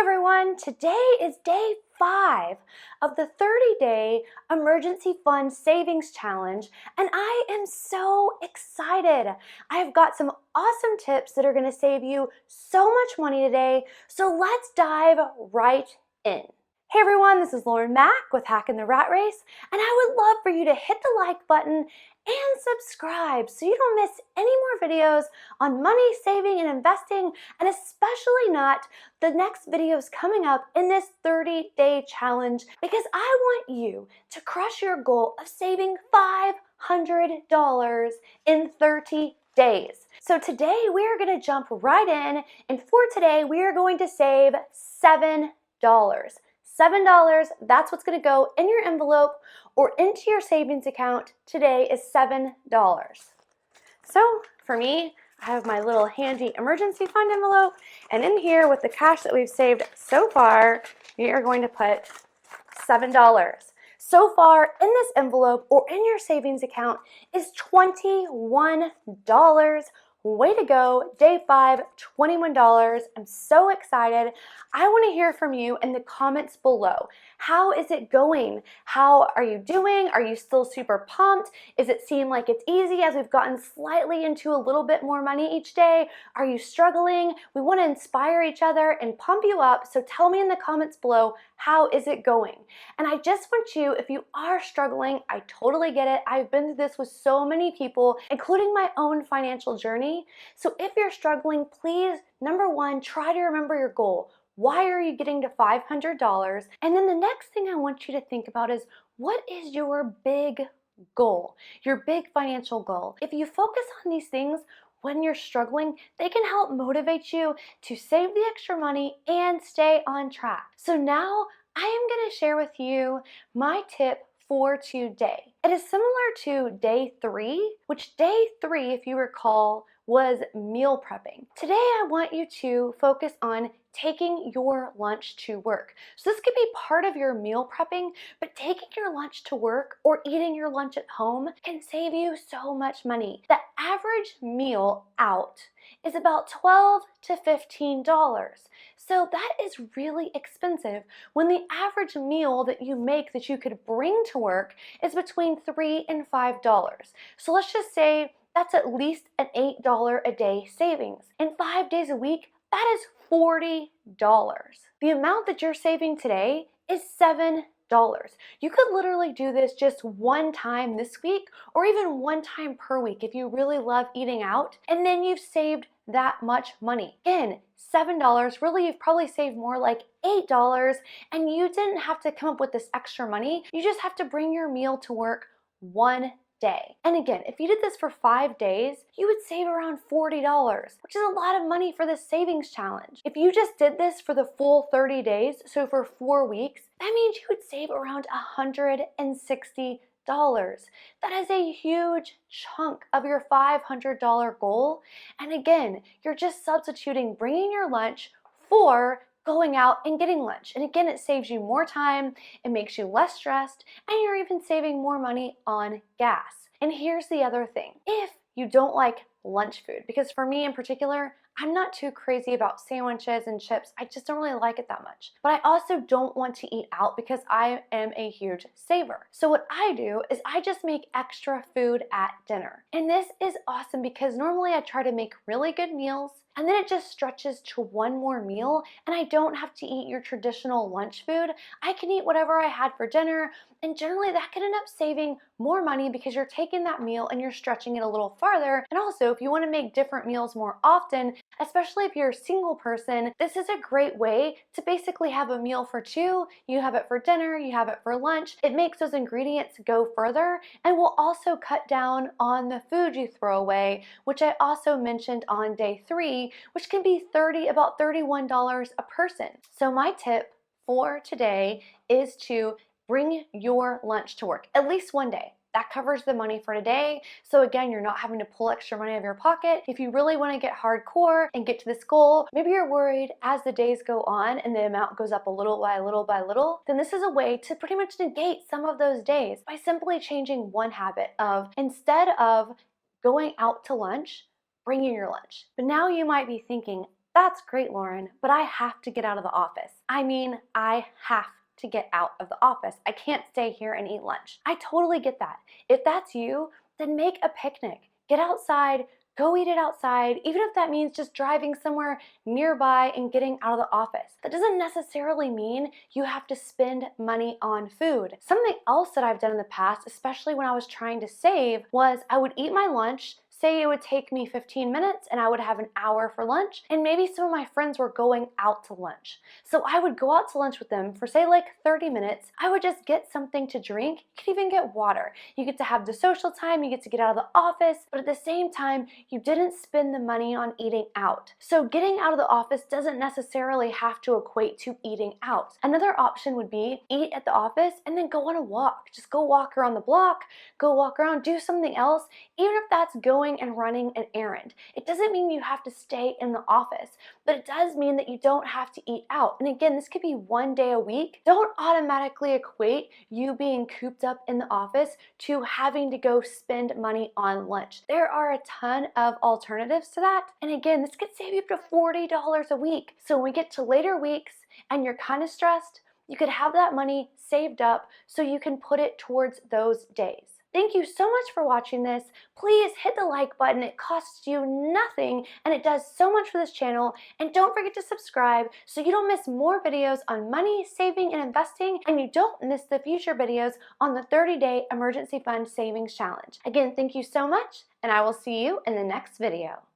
everyone, today is day 5 of the 30-day emergency fund savings challenge, and I am so excited. I've got some awesome tips that are going to save you so much money today, so let's dive right in. Hey everyone, this is Lauren Mack with Hacking the Rat Race, and I would love for you to hit the like button and subscribe so you don't miss any more videos on money, saving, and investing, and especially not the next videos coming up in this 30-day challenge, because I want you to crush your goal of saving $500 in 30 days. So today we are going to jump right in, and for today we are going to save $7. $7, that's what's going to go in your envelope or into your savings account. Today is $7. So for me, I have my little handy emergency fund envelope, and in here with the cash that we've saved so far, we are going to put $7. So far in this envelope or in your savings account is $21. Way to go, day 5, $21. I'm so excited. I want to hear from you in the comments below. How is it going? How are you doing? Are you still super pumped? Does it seem like it's easy as we've gotten slightly into a little bit more money each day? Are you struggling? We want to inspire each other and pump you up, so tell me in the comments below, how is it going? And I just want you, if you are struggling, I totally get it. I've been through this with so many people, including my own financial journey. So if you're struggling, please, number one, try to remember your goal. Why are you getting to $500? And then the next thing I want you to think about is, what is your big goal, your big financial goal? If you focus on these things when you're struggling, they can help motivate you to save the extra money and stay on track. So now I am going to share with you my tip for today. It is similar to day 3, which day 3, if you recall, was meal prepping. Today I want you to focus on taking your lunch to work. So this could be part of your meal prepping, but taking your lunch to work or eating your lunch at home can save you so much money. The average meal out is about $12 to $15. So that is really expensive when the average meal that you make that you could bring to work is between $3 and $5. So let's just say that's at least an $8 a day savings. In 5 days a week, that is $40. The amount that you're saving today is $7. You could literally do this just one time this week, or even one time per week if you really love eating out, and then you've saved that much money. Again, $7, really you've probably saved more like $8, and you didn't have to come up with this extra money. You just have to bring your meal to work one day. And again, if you did this for 5 days, you would save around $40, which is a lot of money for this savings challenge. If you just did this for the full 30 days, so for 4 weeks, that means you would save around $160. That is a huge chunk of your $500 goal. And again, you're just substituting bringing your lunch for going out and getting lunch. And again, it saves you more time, it makes you less stressed, and you're even saving more money on gas. And here's the other thing. If you don't like lunch food, because for me in particular, I'm not too crazy about sandwiches and chips. I just don't really like it that much. But I also don't want to eat out because I am a huge saver. So what I do is I just make extra food at dinner. And this is awesome because normally I try to make really good meals, and then it just stretches to one more meal, and I don't have to eat your traditional lunch food. I can eat whatever I had for dinner, and generally that can end up saving more money because you're taking that meal and you're stretching it a little farther. And also, if you want to make different meals more often, especially if you're a single person, this is a great way to basically have a meal for 2. You have it for dinner, you have it for lunch. It makes those ingredients go further, and will also cut down on the food you throw away, which I also mentioned on day 3, which can be about $31 a person. So my tip for today is to bring your lunch to work at least one day. That covers the money for today. So again, you're not having to pull extra money out of your pocket. If you really want to get hardcore and get to this goal, maybe you're worried as the days go on and the amount goes up a little by little by little, then this is a way to pretty much negate some of those days by simply changing one habit of, instead of going out to lunch, bringing your lunch. But now you might be thinking, That's great, Lauren, but I have to get out of the office. I mean, I have to get out of the office. I can't stay here and eat lunch. I totally get that. If that's you, then make a picnic. Get outside, go eat it outside, even if that means just driving somewhere nearby and getting out of the office. That doesn't necessarily mean you have to spend money on food. Something else that I've done in the past, especially when I was trying to save, was I would eat my lunch. Say it would take me 15 minutes and I would have an hour for lunch, and maybe some of my friends were going out to lunch. So I would go out to lunch with them for say like 30 minutes. I would just get something to drink. You could even get water. You get to have the social time, you get to get out of the office, but at the same time, you didn't spend the money on eating out. So getting out of the office doesn't necessarily have to equate to eating out. Another option would be eat at the office and then go on a walk. Just go walk around the block, go walk around, do something else, even if that's going and running an errand. It doesn't mean you have to stay in the office, but it does mean that you don't have to eat out. And again, this could be one day a week. Don't automatically equate you being cooped up in the office to having to go spend money on lunch. There are a ton of alternatives to that. And again, this could save you up to $40 a week. So when we get to later weeks and you're kind of stressed, you could have that money saved up so you can put it towards those days. Thank you so much for watching this. Please hit the like button. It costs you nothing and it does so much for this channel. And don't forget to subscribe so you don't miss more videos on money, saving, and investing, and you don't miss the future videos on the 30-day emergency fund savings challenge. Again, thank you so much, and I will see you in the next video.